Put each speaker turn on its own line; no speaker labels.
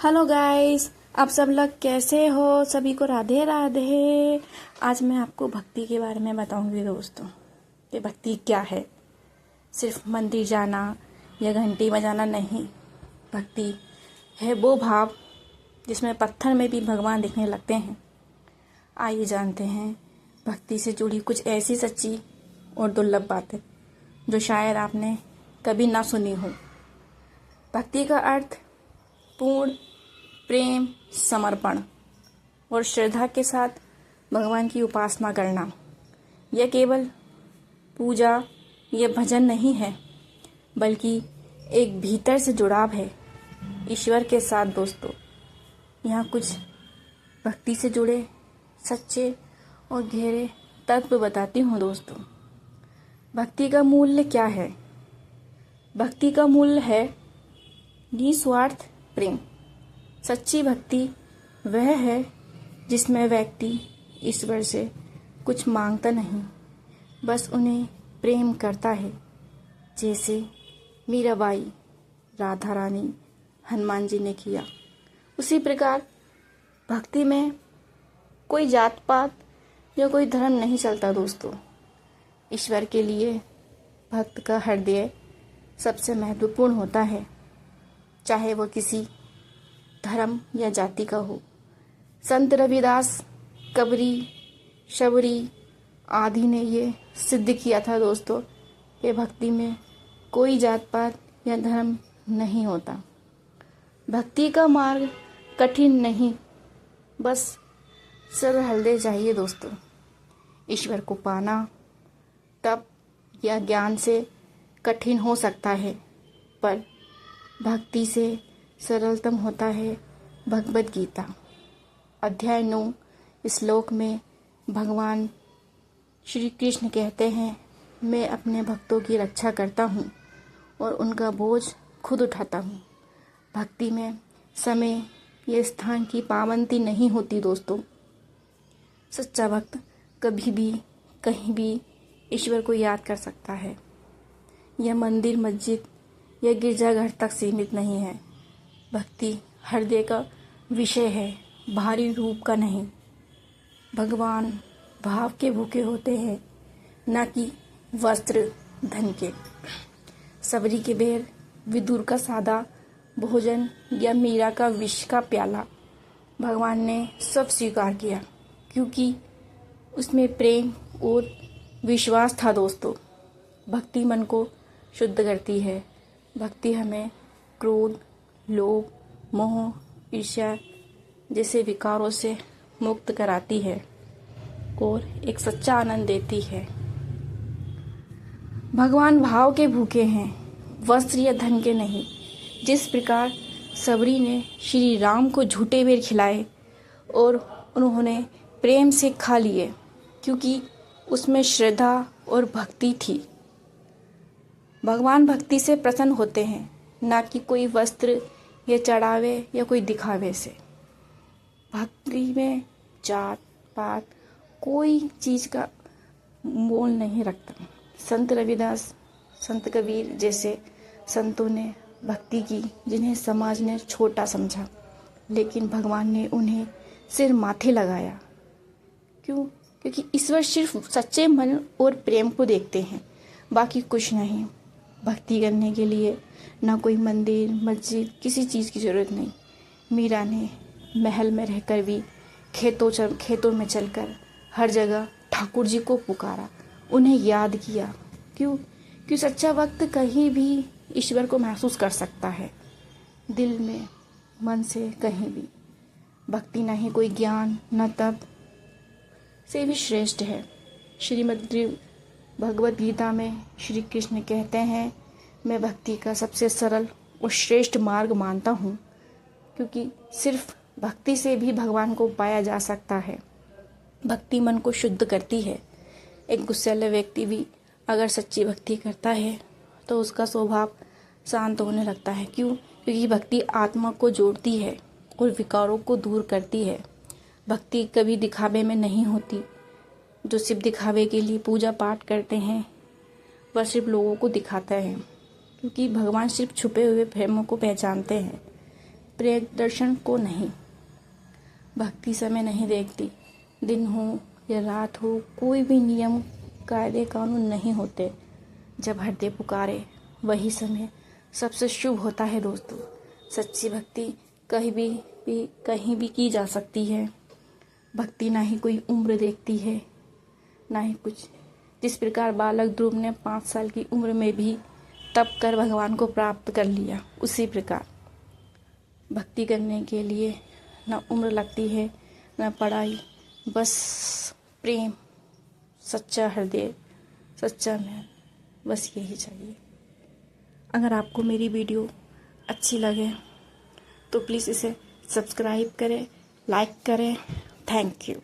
Hello guys, आप सब लोग कैसे हो? सभी को राधे राधे। आज मैं आपको भक्ति के बारे में बताऊंगी दोस्तों कि भक्ति क्या है। सिर्फ मंदिर जाना या घंटी बजाना नहीं। भक्ति है वो भाव जिसमें पत्थर में भी भगवान दिखने लगते हैं। आइए जानते हैं भक्ति से जुड़ी कुछ ऐसी सच्ची और दुर्लभ बातें जो शायद आपने कभी ना सुनी हो। भक्ति का अर्थ पूर्ण प्रेम, समर्पण और श्रद्धा के साथ भगवान की उपासना करना। यह केवल पूजा या भजन नहीं है, बल्कि एक भीतर से जुड़ाव है ईश्वर के साथ दोस्तों। यहाँ कुछ भक्ति से जुड़े सच्चे और गहरे तत्व बताती हूँ दोस्तों। भक्ति का मूल्य क्या है? भक्ति का मूल्य है निस्वार्थ प्रेम। सच्ची भक्ति वह है जिसमें व्यक्ति ईश्वर से कुछ मांगता नहीं, बस उन्हें प्रेम करता है। जैसे मीराबाई, राधा रानी, हनुमान जी ने किया। उसी प्रकार भक्ति में कोई जात पात या कोई धर्म नहीं चलता दोस्तों। ईश्वर के लिए भक्त का हृदय सबसे महत्वपूर्ण होता है, चाहे वो किसी धर्म या जाति का हो। संत रविदास, कबीर, शबरी आदि ने ये सिद्ध किया था दोस्तों कि भक्ति में कोई जात पात या धर्म नहीं होता। भक्ति का मार्ग कठिन नहीं, बस सरल हृदय चाहिए दोस्तों। ईश्वर को पाना तप या ज्ञान से कठिन हो सकता है, पर भक्ति से सरलतम होता है भगवद गीता अध्याय 9 श्लोक में भगवान श्री कृष्ण कहते हैं, मैं अपने भक्तों की रक्षा करता हूँ और उनका बोझ खुद उठाता हूँ। भक्ति में समय या स्थान की पाबंदी नहीं होती दोस्तों। सच्चा भक्त कभी भी कहीं भी ईश्वर को याद कर सकता है। यह मंदिर, मस्जिद या गिरजाघर तक सीमित नहीं है। भक्ति हृदय का विषय है, बाहरी रूप का नहीं। भगवान भाव के भूखे होते हैं, न कि वस्त्र धन के। सबरी के बेर, विदुर का सादा भोजन या मीरा का विष का प्याला भगवान ने सब स्वीकार किया, क्योंकि उसमें प्रेम और विश्वास था दोस्तों। भक्ति मन को शुद्ध करती है। भक्ति हमें क्रोध, लोभ, मोह, ईर्ष्या जैसे विकारों से मुक्त कराती है और एक सच्चा आनंद देती है। भगवान भाव के भूखे हैं, वस्त्र या धन के नहीं। जिस प्रकार सबरी ने श्री राम को झूठे बेर खिलाए और उन्होंने प्रेम से खा लिए, क्योंकि उसमें श्रद्धा और भक्ति थी। भगवान भक्ति से प्रसन्न होते हैं, ना कि कोई वस्त्र या चढ़ावे या कोई दिखावे से। भक्ति में जात पात कोई चीज़ का मोल नहीं रखता। संत रविदास, संत कबीर जैसे संतों ने भक्ति की, जिन्हें समाज ने छोटा समझा, लेकिन भगवान ने उन्हें सिर माथे लगाया। क्यों? क्योंकि ईश्वर सिर्फ सच्चे मन और प्रेम को देखते हैं, बाकी कुछ नहीं। भक्ति करने के लिए ना कोई मंदिर, मस्जिद, किसी चीज़ की ज़रूरत नहीं। मीरा ने महल में रहकर भी खेतों में चलकर हर जगह ठाकुर जी को पुकारा, उन्हें याद किया। क्यों? क्यों सच्चा भक्त कहीं भी ईश्वर को महसूस कर सकता है, दिल में, मन से, कहीं भी। भक्ति ना ही कोई ज्ञान, न तप से भी श्रेष्ठ है। श्रीमद् भगवद गीता में श्री कृष्ण कहते हैं, मैं भक्ति का सबसे सरल और श्रेष्ठ मार्ग मानता हूँ, क्योंकि सिर्फ भक्ति से भी भगवान को पाया जा सकता है। भक्ति मन को शुद्ध करती है। एक गुस्सैल व्यक्ति भी अगर सच्ची भक्ति करता है तो उसका स्वभाव शांत होने लगता है। क्यों? क्योंकि भक्ति आत्मा को जोड़ती है और विकारों को दूर करती है। भक्ति कभी दिखावे में नहीं होती। जो सिर्फ दिखावे के लिए पूजा पाठ करते हैं वह सिर्फ लोगों को दिखाता है, क्योंकि भगवान सिर्फ छुपे हुए प्रेमों को पहचानते हैं। प्रियदर्शन को नहीं। भक्ति समय नहीं देखती, दिन हो या रात हो, कोई भी नियम कायदे कानून नहीं होते। जब हृदय पुकारे वही समय सबसे शुभ होता है दोस्तों। सच्ची भक्ति कहीं भी की जा सकती है। भक्ति ना ही कोई उम्र देखती है, ना ही कुछ। जिस प्रकार बालक ध्रुव ने 5 साल की उम्र में भी तप कर भगवान को प्राप्त कर लिया, उसी प्रकार भक्ति करने के लिए ना उम्र लगती है, ना पढ़ाई, बस प्रेम, सच्चा हृदय, सच्चा मन, बस यही चाहिए। अगर आपको मेरी वीडियो अच्छी लगे तो प्लीज़ इसे सब्सक्राइब करें, लाइक करें। Thank you.